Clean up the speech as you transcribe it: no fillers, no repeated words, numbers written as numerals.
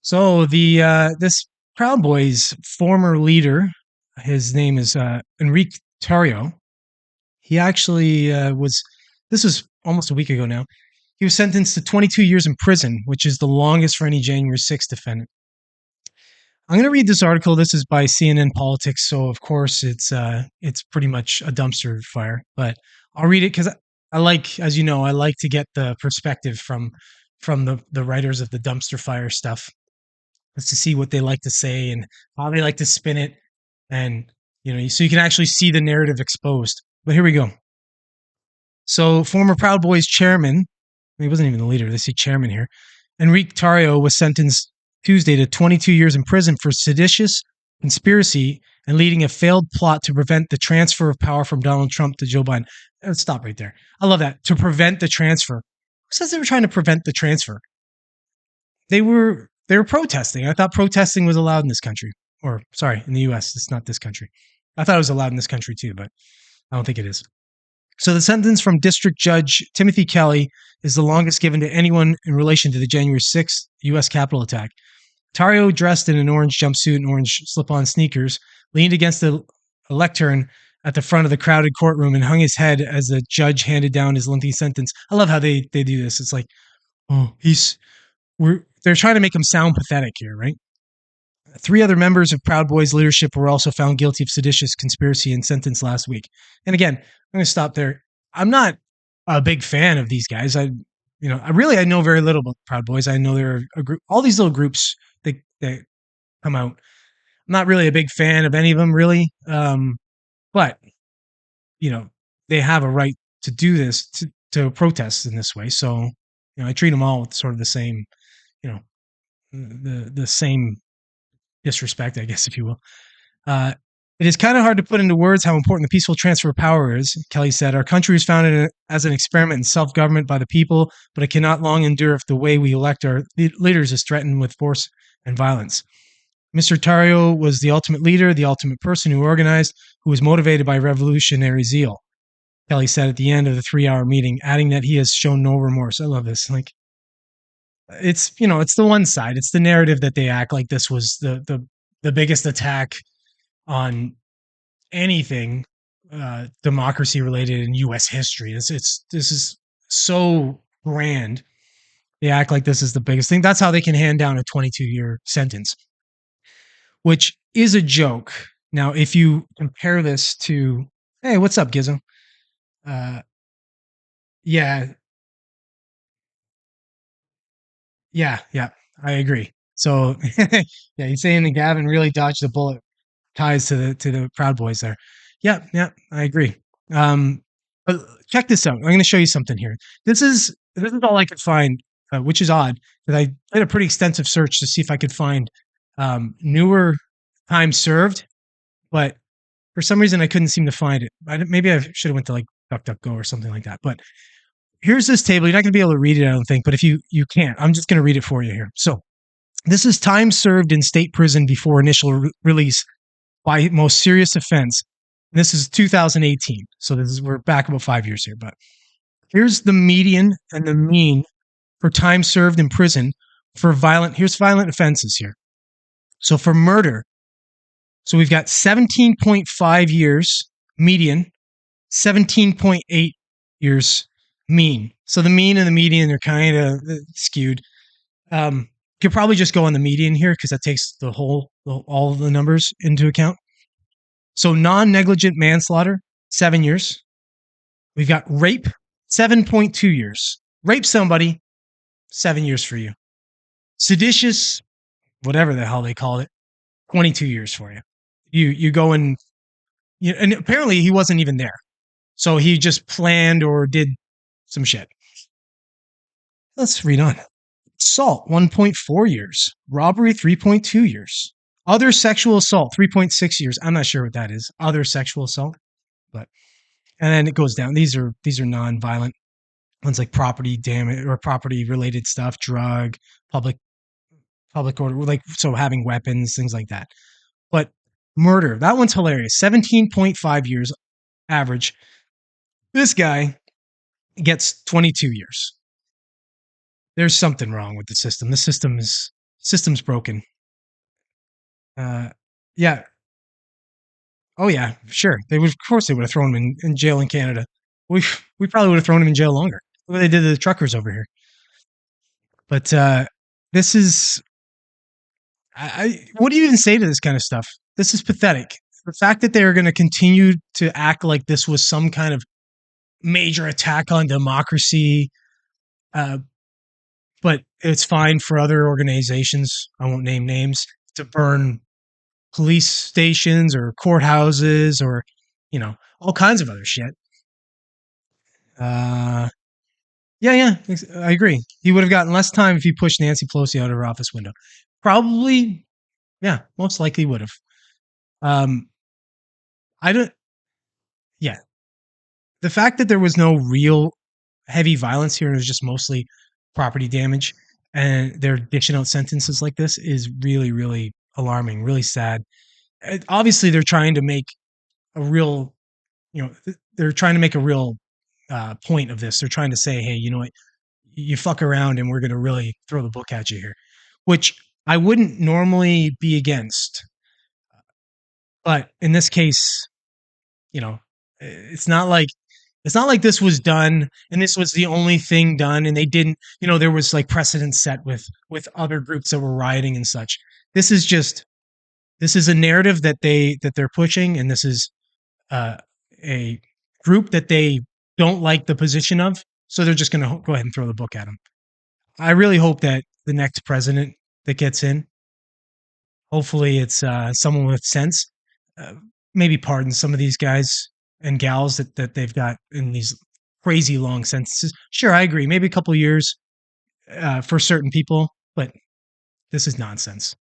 So the this Proud Boys former leader, his name is Enrique Tarrio. He actually was. This was almost a week ago now. He was sentenced to 22 years in prison, which is the longest for any January 6th defendant. I'm going to read this article. This is by CNN Politics, so of course it's pretty much a dumpster fire. But I'll read it because I like, as you know, I like to get the perspective from the writers of the dumpster fire stuff, is to see what they like to say and how they like to spin it, and so you can actually see the narrative exposed. But here we go. So, former Proud Boys chairman, he wasn't even the leader, they say chairman here, Enrique Tarrio was sentenced Tuesday to 22 years in prison for seditious conspiracy and leading a failed plot to prevent the transfer of power from Donald Trump to Joe Biden. Let's stop right there. I love that. To prevent the transfer. Who says they were trying to prevent the transfer? They were protesting. I thought protesting was allowed in this country. Or sorry, in the US. It's not this country. I thought it was allowed in this country too, but I don't think it is. So the sentence from District Judge Timothy Kelly is the longest given to anyone in relation to the January 6th US Capitol attack. Tarrio, dressed in an orange jumpsuit and orange slip-on sneakers, leaned against the lectern at the front of the crowded courtroom and hung his head as the judge handed down his lengthy sentence. I love how they do this. It's like, oh, they're trying to make him sound pathetic here, right? 3 other members of Proud Boys leadership were also found guilty of seditious conspiracy and sentenced last week. And again, I'm going to stop there. I'm not a big fan of these guys. I know very little about Proud Boys. I know they're a group. All these little groups that come out. I'm not really a big fan of any of them, really. But they have a right to do this, to protest in this way. So I treat them all with sort of the same, the same disrespect, I guess, if you will. It is kind of hard to put into words how important the peaceful transfer of power is, Kelly said. Our country was founded as an experiment in self-government by the people, but it cannot long endure if the way we elect our leaders is threatened with force and violence. Mr. Tarrio was the ultimate leader, the ultimate person who organized, who was motivated by revolutionary zeal, Kelly said at the end of the 3-hour meeting, adding that he has shown no remorse. I love this. Like, it's the one side. It's the narrative that they act like this was the biggest attack on anything democracy related in U.S. history. This is so grand. They act like this is the biggest thing. That's how they can hand down a 22-year sentence, which is a joke. Now, if you compare this to, hey, what's up, Gizzo? Yeah, yeah, I agree. So, yeah, he's saying that Gavin really dodged the bullet, ties to the Proud Boys there. Yeah, I agree. But check this out. I'm going to show you something here. This is all I could find, which is odd, because I did a pretty extensive search to see if I could find newer time served, but for some reason I couldn't seem to find it. Maybe I should have went to like DuckDuckGo or something like that. But here's this table. You're not going to be able to read it, I don't think. But if you can't, I'm just going to read it for you here. So this is time served in state prison before initial release by most serious offense. This is 2018. So we're back about 5 years here. But here's the median and the mean for time served in prison for here's violent offenses here. So for murder, so we've got 17.5 years median, 17.8 years mean. So the mean and the median are kind of skewed. You could probably just go on the median here because that takes all of the numbers into account. So non-negligent manslaughter, 7 years. We've got rape, 7.2 years. Rape somebody, 7 years for you. Seditious, whatever the hell they called it, 22 years for you. You go and apparently he wasn't even there. So he just planned or did some shit. Let's read on. Assault, 1.4 years. Robbery, 3.2 years. Other sexual assault, 3.6 years. I'm not sure what that is. Other sexual assault. And then it goes down. These are non-violent ones, like property damage or property related stuff, drug, public order, like so having weapons, things like that. But murder, that one's hilarious. 17.5 years average. This guy gets 22 years. There's something wrong with the system. The system is System's broken. Uh, yeah. Oh yeah, sure. They would, of course, they would have thrown him in jail in Canada. We we probably would have thrown him in jail longer. Look what they did to the truckers over here. But this is, what do you even say to this kind of stuff? This is pathetic. The fact that they are going to continue to act like this was some kind of major attack on democracy, uh, but it's fine for other organizations, I won't name names, to burn police stations or courthouses or, all kinds of other shit. Uh, yeah, yeah, I agree. He would have gotten less time if he pushed Nancy Pelosi out of her office window. Probably, yeah, most likely would have. Um, I don't, yeah. The fact that there was no real heavy violence here and it was just mostly property damage and they're dishing out sentences like this is really, really alarming, really sad. Obviously, they're trying to make a real, they're trying to make a real point of this. They're trying to say, hey, you know what? You fuck around and we're going to really throw the book at you here, which I wouldn't normally be against. But in this case, you know, it's not like this was done and this was the only thing done and they didn't, there was like precedent set with other groups that were rioting and such. This is just this is a narrative that they're pushing, and this is uh, a group that they don't like the position of, so they're just going to go ahead and throw the book at them. I really hope that the next president that gets in, hopefully it's someone with sense, uh, maybe pardon some of these guys and gals that they've got in these crazy long sentences. Sure, I agree. Maybe a couple years for certain people, but this is nonsense.